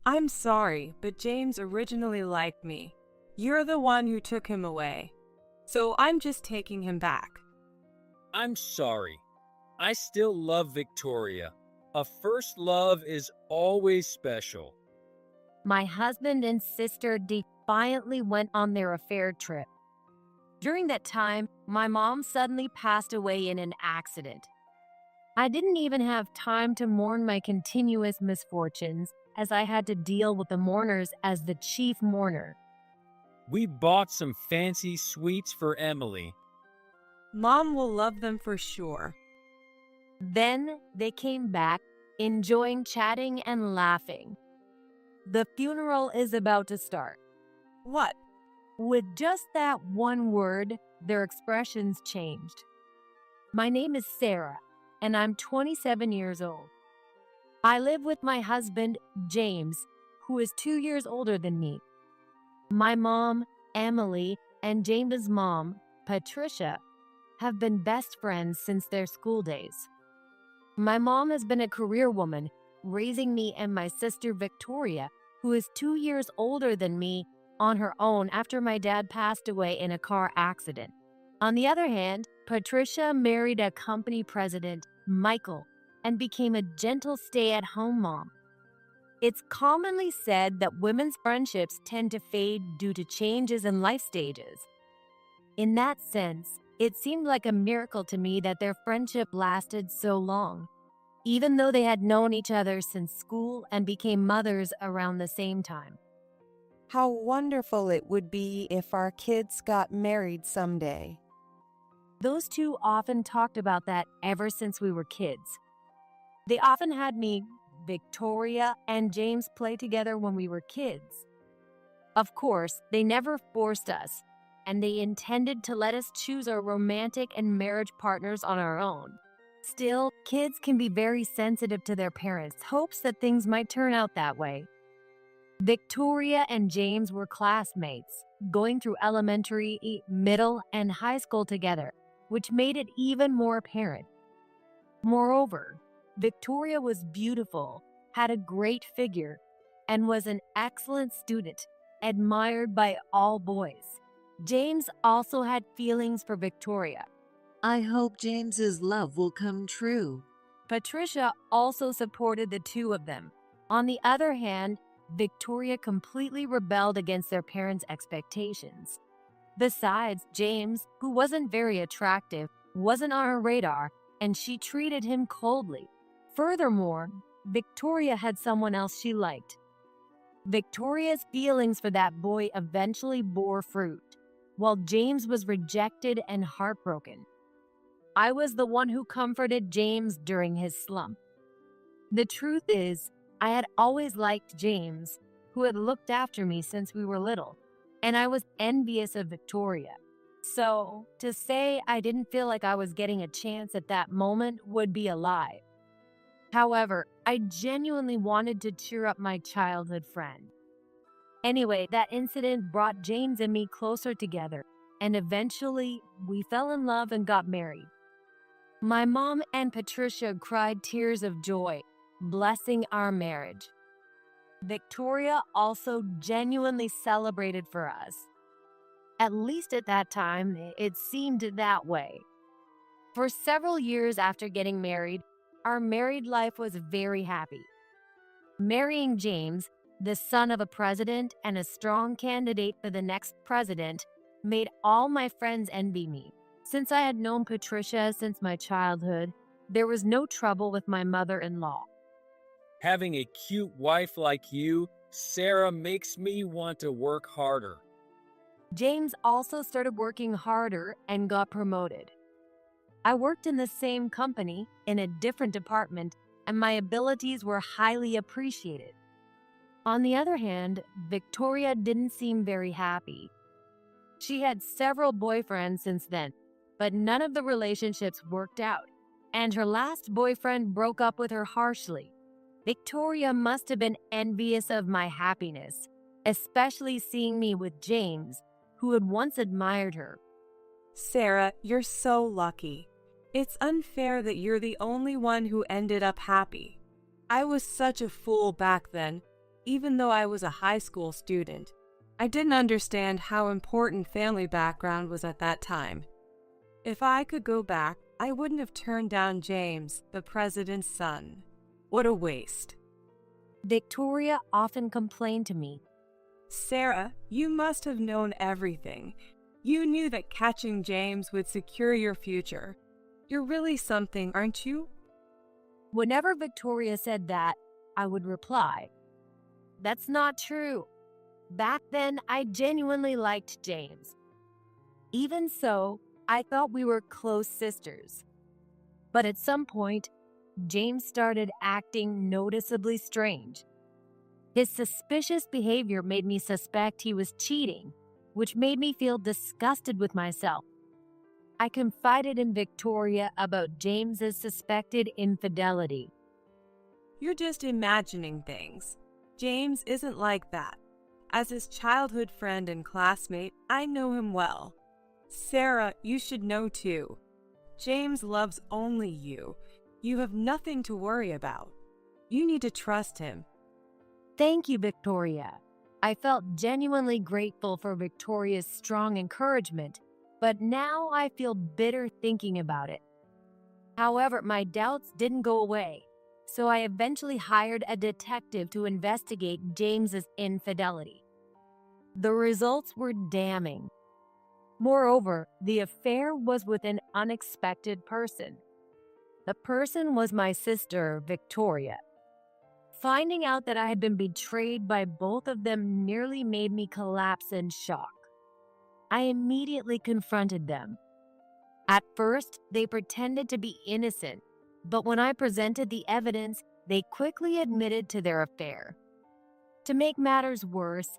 I'm sorry, but James originally liked me. You're the one who took him away. So I'm just taking him back. I'm sorry. I still love Victoria. A first love is always special. My husband and sister defiantly went on their affair trip. During that time, my mom suddenly passed away in an accident. I didn't even have time to mourn my continuous misfortunes, as I had to deal with the mourners as the chief mourner. We bought some fancy sweets for Emily. Mom will love them for sure. Then they came back, enjoying chatting and laughing. The funeral is about to start. What? With just that one word, their expressions changed. My name is Sarah, and I'm 27 years old. I live with my husband, James, who is 2 years older than me. My mom, Emily, and James's mom, Patricia, have been best friends since their school days. My mom has been a career woman, raising me and my sister Victoria, who is 2 years older than me, on her own after my dad passed away in a car accident. On the other hand, Patricia married a company president, Michael, and became a gentle stay-at-home mom. It's commonly said that women's friendships tend to fade due to changes in life stages. In that sense, it seemed like a miracle to me that their friendship lasted so long, even though they had known each other since school and became mothers around the same time. How wonderful it would be if our kids got married someday. Those two often talked about that ever since we were kids. They often had me, Victoria, and James play together when we were kids. Of course, they never forced us, and they intended to let us choose our romantic and marriage partners on our own. Still, kids can be very sensitive to their parents' hopes that things might turn out that way. Victoria and James were classmates, going through elementary, middle, and high school together, which made it even more apparent. Moreover, Victoria was beautiful, had a great figure, and was an excellent student, admired by all boys. James also had feelings for Victoria. I hope James's love will come true. Patricia also supported the two of them. On the other hand, Victoria completely rebelled against their parents' expectations. Besides, James, who wasn't very attractive, wasn't on her radar, and she treated him coldly. Furthermore, Victoria had someone else she liked. Victoria's feelings for that boy eventually bore fruit, while James was rejected and heartbroken. I was the one who comforted James during his slump. The truth is, I had always liked James, who had looked after me since we were little, and I was envious of Victoria. So, to say I didn't feel like I was getting a chance at that moment would be a lie. However, I genuinely wanted to cheer up my childhood friend. Anyway, that incident brought James and me closer together, and eventually, we fell in love and got married. My mom and Patricia cried tears of joy, blessing our marriage. Victoria also genuinely celebrated for us. At least at that time, it seemed that way. For several years after getting married, our married life was very happy. Marrying James, the son of a president and a strong candidate for the next president, made all my friends envy me. Since I had known Patricia since my childhood, there was no trouble with my mother-in-law. Having a cute wife like you, Sarah, makes me want to work harder. James also started working harder and got promoted. I worked in the same company, in a different department, and my abilities were highly appreciated. On the other hand, Victoria didn't seem very happy. She had several boyfriends since then, but none of the relationships worked out, and her last boyfriend broke up with her harshly. Victoria must have been envious of my happiness, especially seeing me with James, who had once admired her. Sarah, you're so lucky. It's unfair that you're the only one who ended up happy. I was such a fool back then, even though I was a high school student. I didn't understand how important family background was at that time. If I could go back, I wouldn't have turned down James, the president's son. What a waste. Victoria often complained to me. Sarah, you must have known everything. You knew that catching James would secure your future. You're really something, aren't you? Whenever Victoria said that, I would reply, "That's not true. Back then, I genuinely liked James. Even so, I thought we were close sisters. But at some point, James started acting noticeably strange. His suspicious behavior made me suspect he was cheating, which made me feel disgusted with myself. I confided in Victoria about James's suspected infidelity. You're just imagining things. James isn't like that. As his childhood friend and classmate, I know him well. Sarah, you should know too. James loves only you. You have nothing to worry about. You need to trust him." Thank you, Victoria. I felt genuinely grateful for Victoria's strong encouragement, but now I feel bitter thinking about it. However, my doubts didn't go away, so I eventually hired a detective to investigate James's infidelity. The results were damning. Moreover, the affair was with an unexpected person. The person was my sister, Victoria. Finding out that I had been betrayed by both of them nearly made me collapse in shock. I immediately confronted them. At first, they pretended to be innocent, but when I presented the evidence, they quickly admitted to their affair. To make matters worse,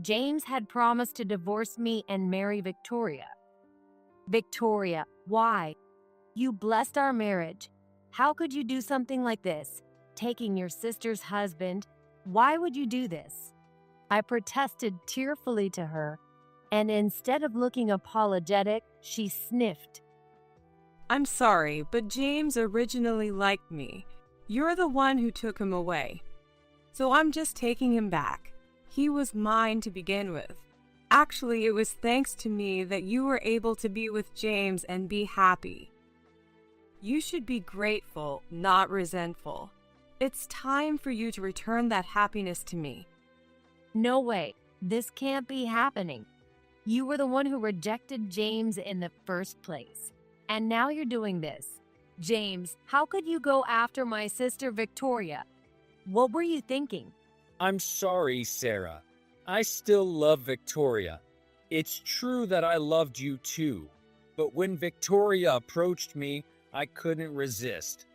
James had promised to divorce me and marry Victoria. Victoria, why? You blessed our marriage. How could you do something like this? Taking your sister's husband. Why would you do this? I protested tearfully to her, and instead of looking apologetic, she sniffed. "I'm sorry, but James originally liked me. You're the one who took him away. So I'm just taking him back. He was mine to begin with. Actually, it was thanks to me that you were able to be with James and be happy. You should be grateful, not resentful. It's time for you to return that happiness to me." No way. This can't be happening. You were the one who rejected James in the first place. And now you're doing this. James, how could you go after my sister Victoria? What were you thinking? I'm sorry, Sarah. I still love Victoria. It's true that I loved you too, but when Victoria approached me, I couldn't resist.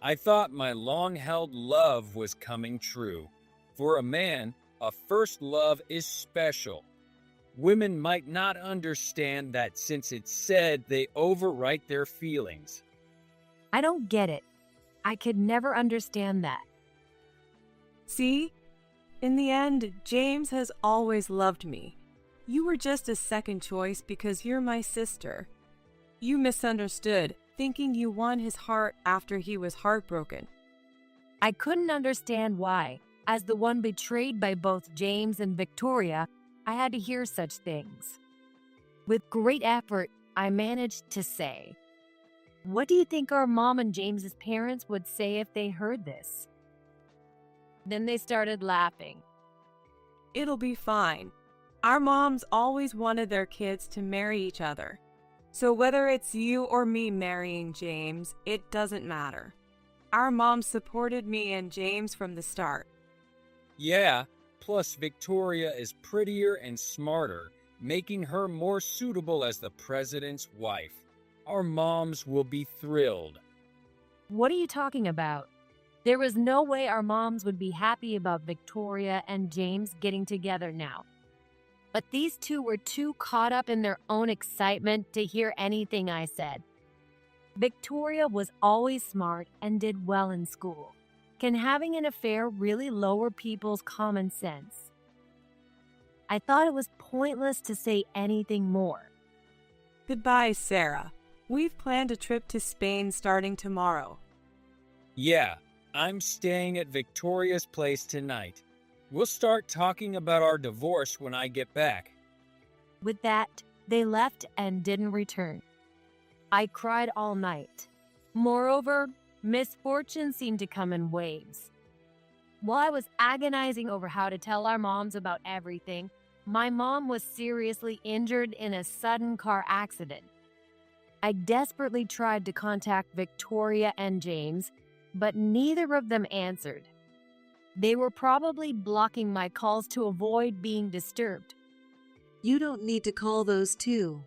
I thought my long-held love was coming true. For a man, a first love is special. Women might not understand that since it's said they overwrite their feelings. I don't get it. I could never understand that. See? In the end, James has always loved me. You were just a second choice because you're my sister. You misunderstood, thinking you won his heart after he was heartbroken. I couldn't understand why. As the one betrayed by both James and Victoria, I had to hear such things. With great effort, I managed to say, "What do you think our mom and James's parents would say if they heard this?" Then they started laughing. It'll be fine. Our moms always wanted their kids to marry each other. So whether it's you or me marrying James, it doesn't matter. Our moms supported me and James from the start. Yeah, plus Victoria is prettier and smarter, making her more suitable as the president's wife. Our moms will be thrilled. What are you talking about? There was no way our moms would be happy about Victoria and James getting together now. But these two were too caught up in their own excitement to hear anything I said. Victoria was always smart and did well in school. Can having an affair really lower people's common sense? I thought it was pointless to say anything more. Goodbye, Sarah. We've planned a trip to Spain starting tomorrow. Yeah, I'm staying at Victoria's place tonight. We'll start talking about our divorce when I get back. With that, they left and didn't return. I cried all night. Moreover, misfortune seemed to come in waves. While I was agonizing over how to tell our moms about everything, my mom was seriously injured in a sudden car accident. I desperately tried to contact Victoria and James, but neither of them answered. They were probably blocking my calls to avoid being disturbed. You don't need to call those two.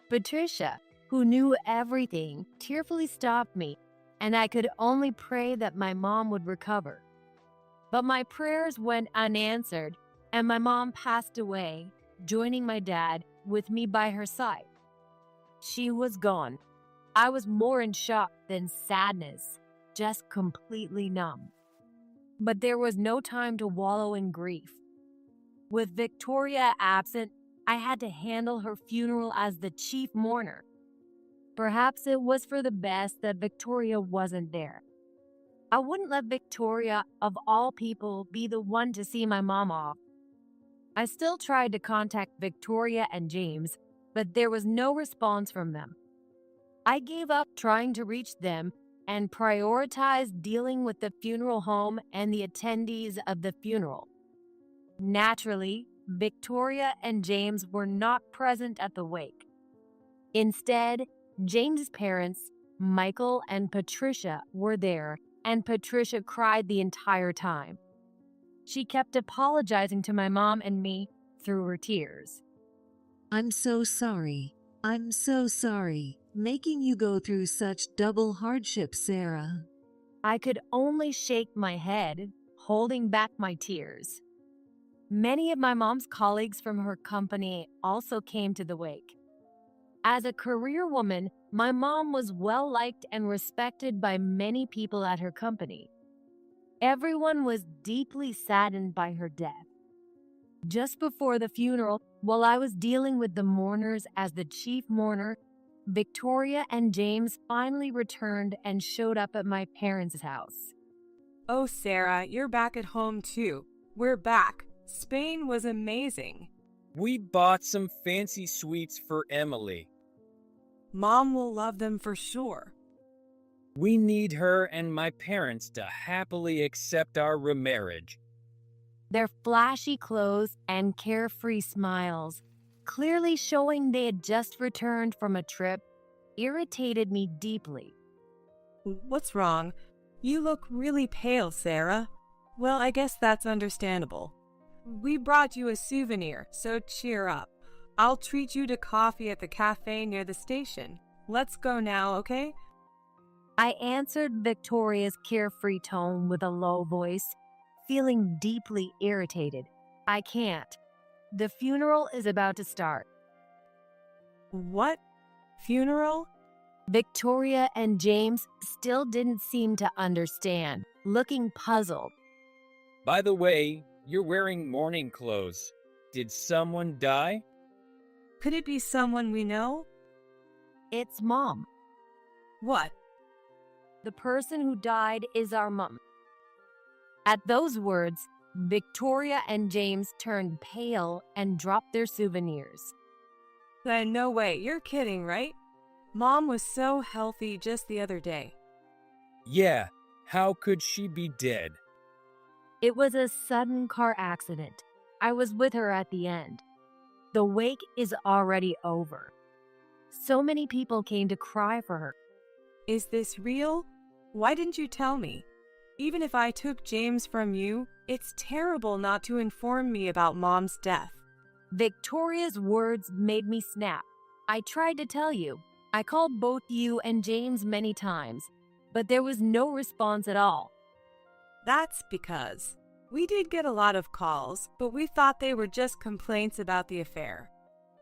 Patricia, who knew everything, tearfully stopped me, and I could only pray that my mom would recover. But my prayers went unanswered, and my mom passed away, joining my dad with me by her side. She was gone. I was more in shock than sadness, just completely numb. But there was no time to wallow in grief. With Victoria absent, I had to handle her funeral as the chief mourner. Perhaps it was for the best that Victoria wasn't there. I wouldn't let Victoria, of all people, be the one to see my mom off. I still tried to contact Victoria and James, but there was no response from them. I gave up trying to reach them and prioritized dealing with the funeral home and the attendees of the funeral. Naturally, Victoria and James were not present at the wake. Instead, James's parents, Michael and Patricia, were there, and Patricia cried the entire time. She kept apologizing to my mom and me through her tears. I'm so sorry. I'm so sorry, making you go through such double hardship, Sarah. I could only shake my head, holding back my tears. Many of my mom's colleagues from her company also came to the wake. As a career woman, my mom was well liked and respected by many people at her company. Everyone was deeply saddened by her death. Just before the funeral, while I was dealing with the mourners as the chief mourner, Victoria and James finally returned and showed up at my parents' house. Oh, Sarah, you're back at home too. We're back. Spain was amazing. We bought some fancy sweets for Emily. Mom will love them for sure. We need her and my parents to happily accept our remarriage. Their flashy clothes and carefree smiles, clearly showing they had just returned from a trip, irritated me deeply. What's wrong? You look really pale, Sarah. Well, I guess that's understandable. We brought you a souvenir, so cheer up. I'll treat you to coffee at the cafe near the station. Let's go now, okay? I answered Victoria's carefree tone with a low voice, feeling deeply irritated. I can't. The funeral is about to start. What? Funeral? Victoria and James still didn't seem to understand, looking puzzled. By the way, you're wearing mourning clothes. Did someone die? Could it be someone we know? It's Mom. What? The person who died is our mom. At those words, Victoria and James turned pale and dropped their souvenirs. No way, you're kidding, right? Mom was so healthy just the other day. Yeah, how could she be dead? It was a sudden car accident. I was with her at the end. The wake is already over. So many people came to cry for her. Is this real? Why didn't you tell me? Even if I took James from you, it's terrible not to inform me about Mom's death. Victoria's words made me snap. I tried to tell you. I called both you and James many times, but there was no response at all. That's because we did get a lot of calls, but we thought they were just complaints about the affair.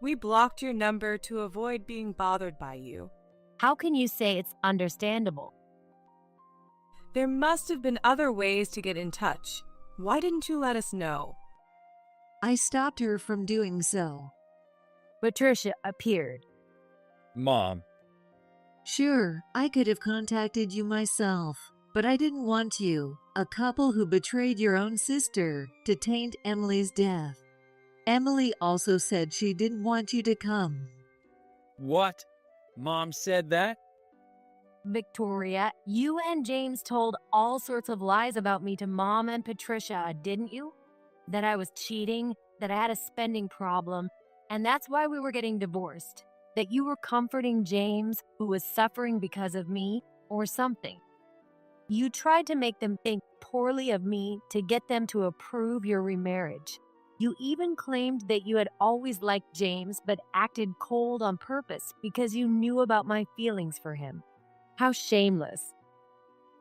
We blocked your number to avoid being bothered by you. How can you say it's understandable? There must have been other ways to get in touch. Why didn't you let us know? I stopped her from doing so. Patricia appeared. Mom, Sure, I could have contacted you myself, But I didn't want you, a couple who betrayed your own sister, to taint Emily's death. Emily also said she didn't want you to come. What? Mom said that? Victoria, you and James told all sorts of lies about me to Mom and Patricia, didn't you? That I was cheating, that I had a spending problem, and that's why we were getting divorced. That you were comforting James, who was suffering because of me, or something. You tried to make them think poorly of me to get them to approve your remarriage. You even claimed that you had always liked James but acted cold on purpose because you knew about my feelings for him. How shameless.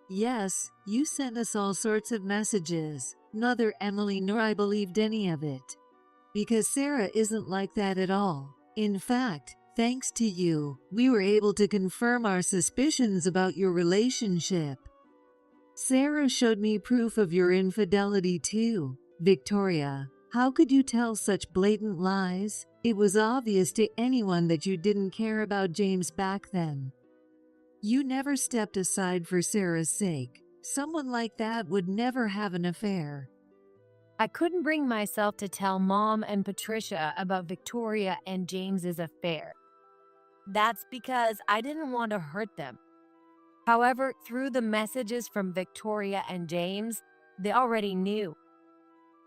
Yes, you sent us all sorts of messages. Neither Emily nor I believed any of it. Because Sarah isn't like that at all. In fact, thanks to you, we were able to confirm our suspicions about your relationship. Sarah showed me proof of your infidelity too. Victoria, how could you tell such blatant lies? It was obvious to anyone that you didn't care about James back then. You never stepped aside for Sarah's sake. Someone like that would never have an affair. I couldn't bring myself to tell Mom and Patricia about Victoria and James's affair. That's because I didn't want to hurt them. However, through the messages from Victoria and James, they already knew.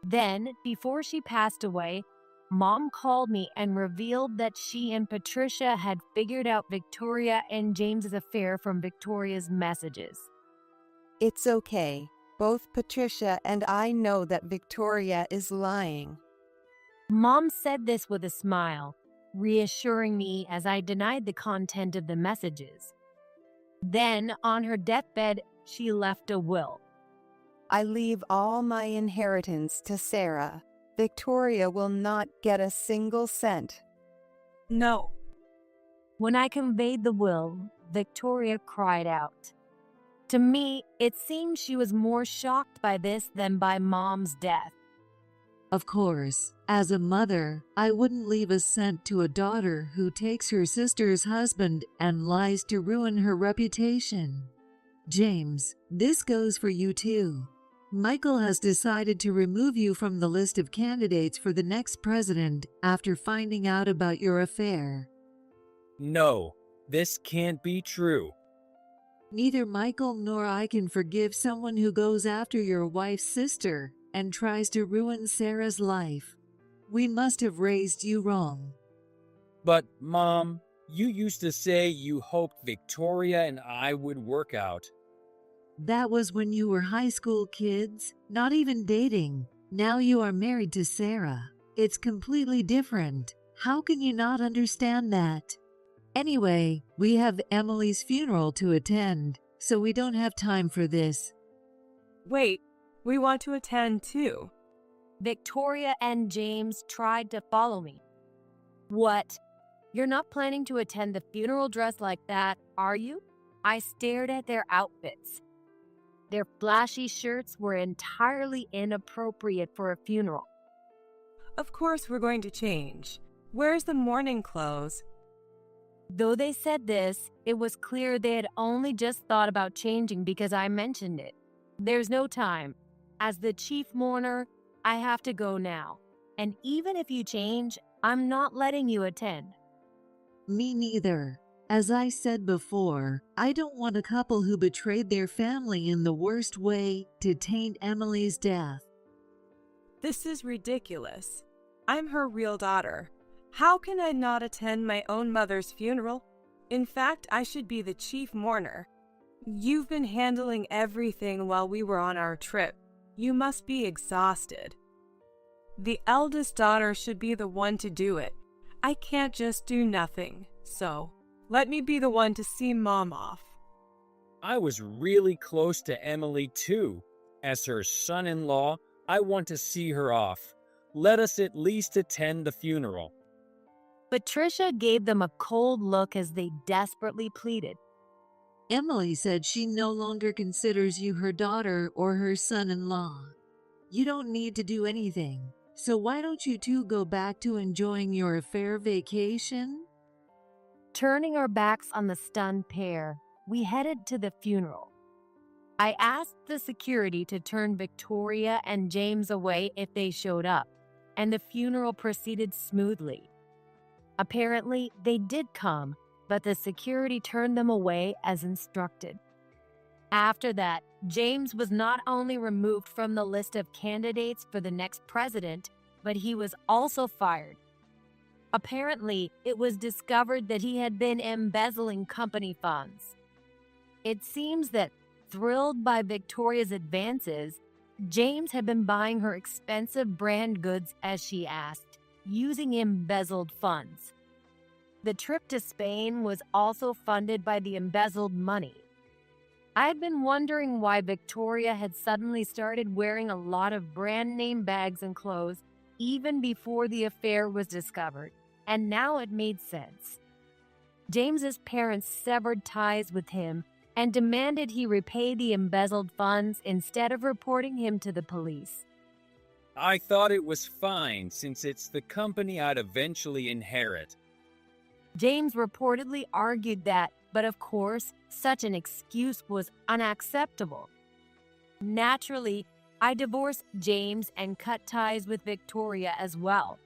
Then, before she passed away, Mom called me and revealed that she and Patricia had figured out Victoria and James's affair from Victoria's messages. It's okay. Both Patricia and I know that Victoria is lying. Mom said this with a smile, reassuring me as I denied the content of the messages. Then, on her deathbed, she left a will. I leave all my inheritance to Sarah. Victoria will not get a single cent. No. When I conveyed the will, Victoria cried out. To me, it seemed she was more shocked by this than by Mom's death. Of course, as a mother, I wouldn't leave a cent to a daughter who takes her sister's husband and lies to ruin her reputation. James, this goes for you too. Michael has decided to remove you from the list of candidates for the next president after finding out about your affair. No, this can't be true. Neither Michael nor I can forgive someone who goes after your wife's sister and tries to ruin Sarah's life. We must have raised you wrong. But, Mom, you used to say you hoped Victoria and I would work out. That was when you were high school kids, not even dating. Now you are married to Sarah. It's completely different. How can you not understand that? Anyway, we have Emily's funeral to attend, so we don't have time for this. Wait, we want to attend too. Victoria and James tried to follow me. What? You're not planning to attend the funeral dressed like that, are you? I stared at their outfits. Their flashy shirts were entirely inappropriate for a funeral. Of course we're going to change. Where's the mourning clothes? Though they said this, it was clear they had only just thought about changing because I mentioned it. There's no time. As the chief mourner, I have to go now. And even if you change, I'm not letting you attend. Me neither. As I said before, I don't want a couple who betrayed their family in the worst way to taint Emily's death. This is ridiculous. I'm her real daughter. How can I not attend my own mother's funeral? In fact, I should be the chief mourner. You've been handling everything while we were on our trip. You must be exhausted. The eldest daughter should be the one to do it. I can't just do nothing, so let me be the one to see Mom off. I was really close to Emily too. As her son-in-law, I want to see her off. Let us at least attend the funeral. Patricia gave them a cold look as they desperately pleaded. Emily said she no longer considers you her daughter or her son-in-law. You don't need to do anything, so why don't you two go back to enjoying your affair vacation? Turning our backs on the stunned pair, we headed to the funeral. I asked the security to turn Victoria and James away if they showed up, and the funeral proceeded smoothly. Apparently, they did come, but the security turned them away as instructed. After that, James was not only removed from the list of candidates for the next president, but he was also fired. Apparently, it was discovered that he had been embezzling company funds. It seems that, thrilled by Victoria's advances, James had been buying her expensive brand goods as she asked, using embezzled funds. The trip to Spain was also funded by the embezzled money. I had been wondering why Victoria had suddenly started wearing a lot of brand name bags and clothes even before the affair was discovered, and now it made sense. James's parents severed ties with him and demanded he repay the embezzled funds instead of reporting him to the police. I thought it was fine since it's the company I'd eventually inherit. James reportedly argued that, but of course, such an excuse was unacceptable. Naturally, I divorced James and cut ties with Victoria as well.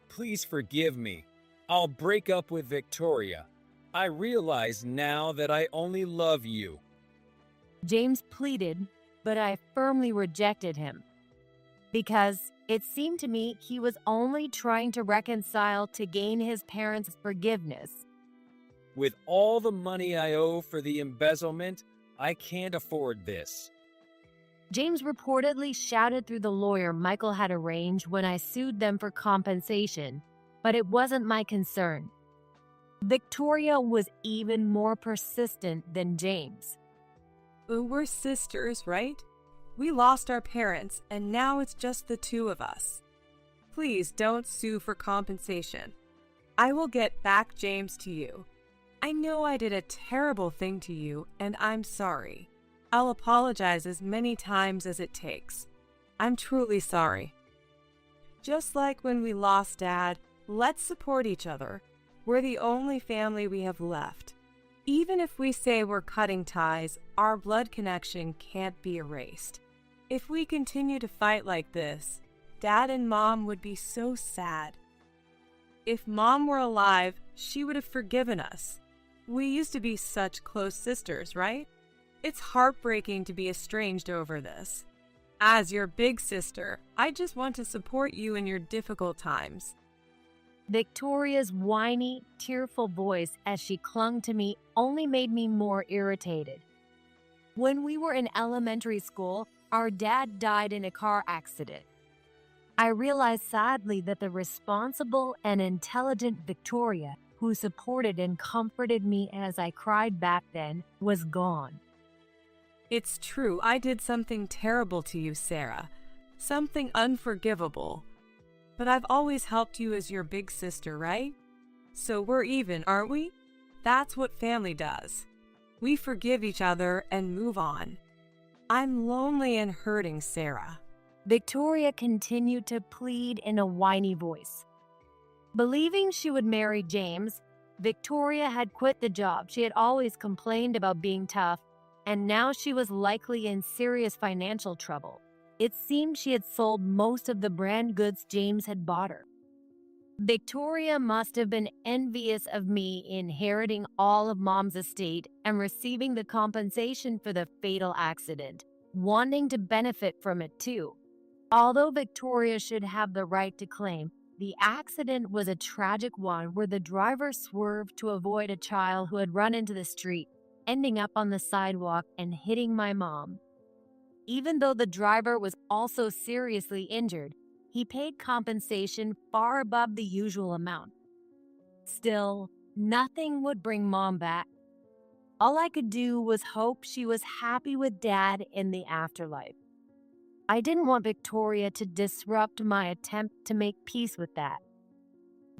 Please forgive me. I'll break up with Victoria. I realize now that I only love you. James pleaded, but I firmly rejected him. Because it seemed to me he was only trying to reconcile to gain his parents' forgiveness. With all the money I owe for the embezzlement, I can't afford this. James reportedly shouted through the lawyer Michael had arranged when I sued them for compensation, but it wasn't my concern. Victoria was even more persistent than James. We're sisters, right? We lost our parents, and now it's just the two of us. Please don't sue for compensation. I will get back James to you. I know I did a terrible thing to you, and I'm sorry. I'll apologize as many times as it takes. I'm truly sorry. Just like when we lost Dad, let's support each other. We're the only family we have left. Even if we say we're cutting ties, our blood connection can't be erased. If we continue to fight like this, Dad and Mom would be so sad. If Mom were alive, she would have forgiven us. We used to be such close sisters, right? It's heartbreaking to be estranged over this. As your big sister, I just want to support you in your difficult times. Victoria's whiny, tearful voice as she clung to me only made me more irritated. When we were in elementary school, our dad died in a car accident. I realized sadly that the responsible and intelligent Victoria, who supported and comforted me as I cried back then, was gone. It's true, I did something terrible to you, Sarah. Something unforgivable. But I've always helped you as your big sister, right? So we're even, aren't we? That's what family does. We forgive each other and move on. I'm lonely and hurting, Sarah. Victoria continued to plead in a whiny voice. Believing she would marry James, Victoria had quit the job she had always complained about being tough, and now she was likely in serious financial trouble. It seemed she had sold most of the brand goods James had bought her. Victoria must have been envious of me inheriting all of Mom's estate and receiving the compensation for the fatal accident, wanting to benefit from it too. Although Victoria should have the right to claim, the accident was a tragic one where the driver swerved to avoid a child who had run into the street, ending up on the sidewalk and hitting my mom. Even though the driver was also seriously injured, he paid compensation far above the usual amount. Still, nothing would bring Mom back. All I could do was hope she was happy with Dad in the afterlife. I didn't want Victoria to disrupt my attempt to make peace with that.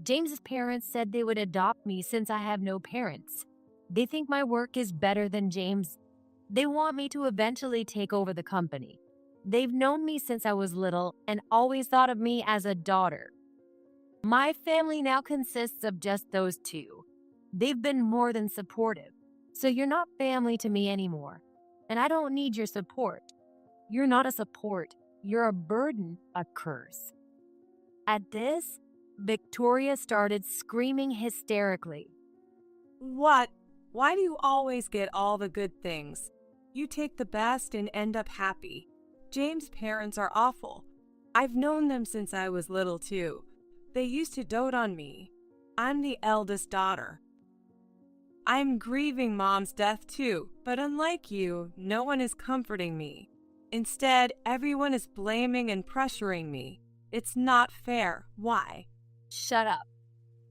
James's parents said they would adopt me since I have no parents. They think my work is better than James. They want me to eventually take over the company. They've known me since I was little and always thought of me as a daughter. My family now consists of just those two. They've been more than supportive, so you're not family to me anymore. and I don't need your support. You're not a support. You're a burden, a curse." At this, Victoria started screaming hysterically. What? Why do you always get all the good things? You take the best and end up happy. James' parents are awful. I've known them since I was little too. They used to dote on me. I'm the eldest daughter. I'm grieving Mom's death too, but unlike you, no one is comforting me. Instead, everyone is blaming and pressuring me. It's not fair. Why? "Shut up.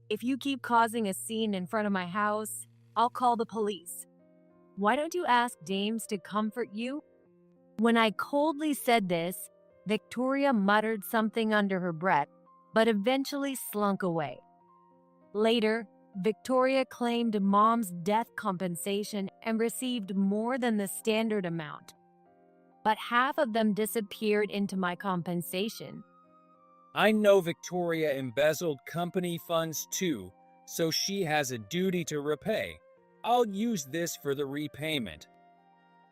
If you keep causing a scene in front of my house, I'll call the police. Why don't you ask James to comfort you?" When I coldly said this, Victoria muttered something under her breath, but eventually slunk away. Later, Victoria claimed Mom's death compensation and received more than the standard amount. But half of them disappeared into my compensation. I know Victoria embezzled company funds too, so she has a duty to repay. I'll use this for the repayment.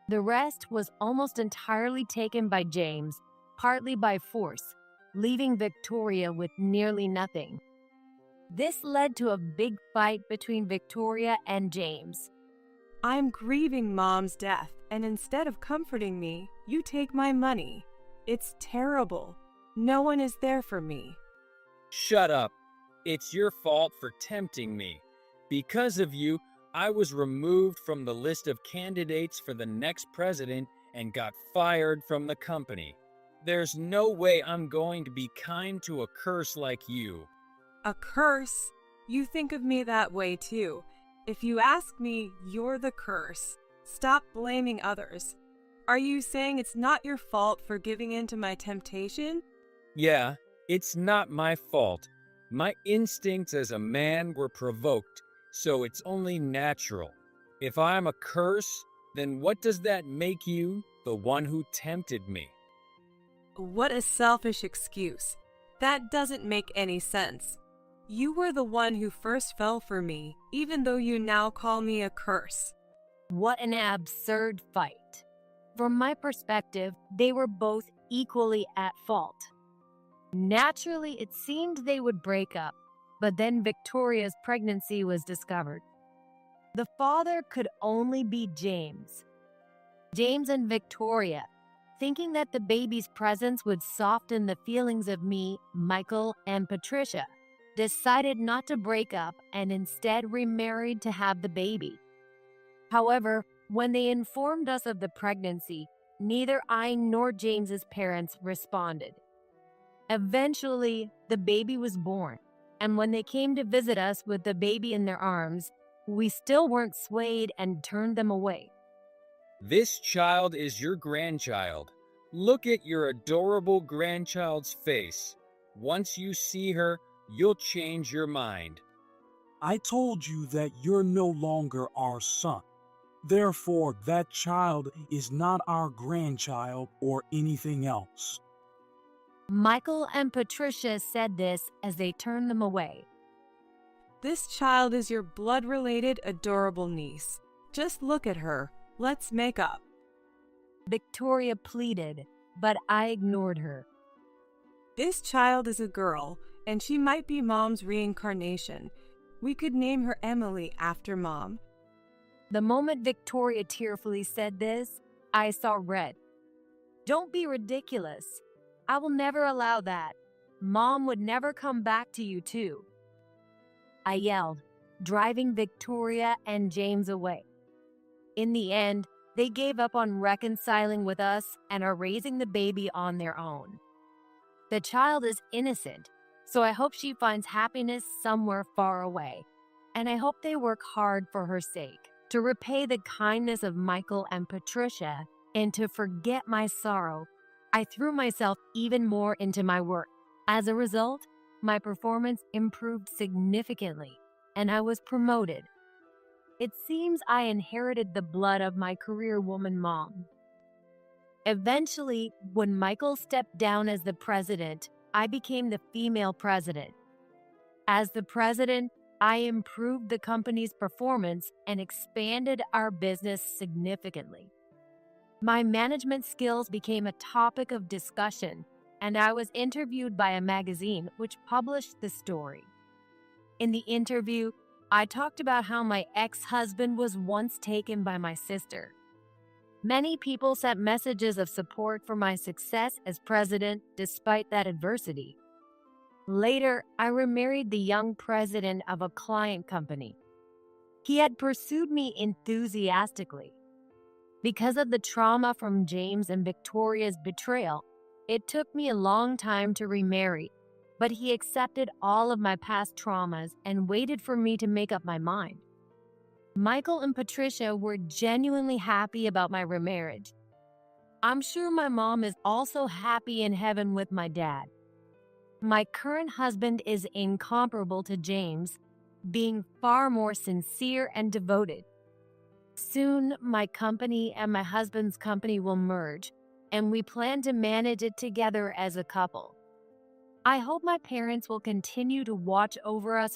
The rest was almost entirely taken by James, partly by force, leaving Victoria with nearly nothing. This led to a big fight between Victoria and James. I'm grieving Mom's death, and instead of comforting me, you take my money. It's terrible. No one is there for me. Shut up. It's your fault for tempting me. Because of you, I was removed from the list of candidates for the next president and got fired from the company. There's no way I'm going to be kind to a curse like you. A curse? You think of me that way too. If you ask me, you're the curse. Stop blaming others. Are you saying it's not your fault for giving in to my temptation? Yeah, it's not my fault. My instincts as a man were provoked, so it's only natural. If I'm a curse, then what does that make you, the one who tempted me? What a selfish excuse. That doesn't make any sense. You were the one who first fell for me, even though you now call me a curse. What an absurd fight. From my perspective, they were both equally at fault. Naturally, it seemed they would break up, but then Victoria's pregnancy was discovered. The father could only be James. James and Victoria, thinking that the baby's presence would soften the feelings of me, Michael, and Patricia, decided not to break up and instead remarried to have the baby. However, when they informed us of the pregnancy, neither I nor James's parents responded. Eventually, the baby was born, and when they came to visit us with the baby in their arms, we still weren't swayed and turned them away. This child is your grandchild. Look at your adorable grandchild's face. Once you see her, you'll change your mind. I told you that you're no longer our son. Therefore, that child is not our grandchild or anything else. Michael and Patricia said this as they turned them away. This child is your blood-related, adorable niece. Just look at her. Let's make up. Victoria pleaded, but I ignored her. This child is a girl, and she might be Mom's reincarnation. We could name her Emily after Mom. The moment Victoria tearfully said this, I saw red. Don't be ridiculous. I will never allow that. Mom would never come back to you too. I yelled, driving Victoria and James away. In the end, they gave up on reconciling with us and are raising the baby on their own. The child is innocent, so I hope she finds happiness somewhere far away. And I hope they work hard for her sake, to repay the kindness of Michael and Patricia, and to forget my sorrow. I threw myself even more into my work. As a result, my performance improved significantly, and I was promoted. It seems I inherited the blood of my career woman mom. Eventually, when Michael stepped down as the president, I became the female president. As the president, I improved the company's performance and expanded our business significantly. My management skills became a topic of discussion, and I was interviewed by a magazine which published the story. In the interview, I talked about how my ex-husband was once taken by my sister. Many people sent messages of support for my success as president despite that adversity. Later, I remarried the young president of a client company. He had pursued me enthusiastically. Because of the trauma from James and Victoria's betrayal, it took me a long time to remarry, but he accepted all of my past traumas and waited for me to make up my mind. Michael and Patricia were genuinely happy about my remarriage. I'm sure my mom is also happy in heaven with my dad. My current husband is incomparable to James, being far more sincere and devoted. Soon, my company and my husband's company will merge, and we plan to manage it together as a couple. I hope my parents will continue to watch over us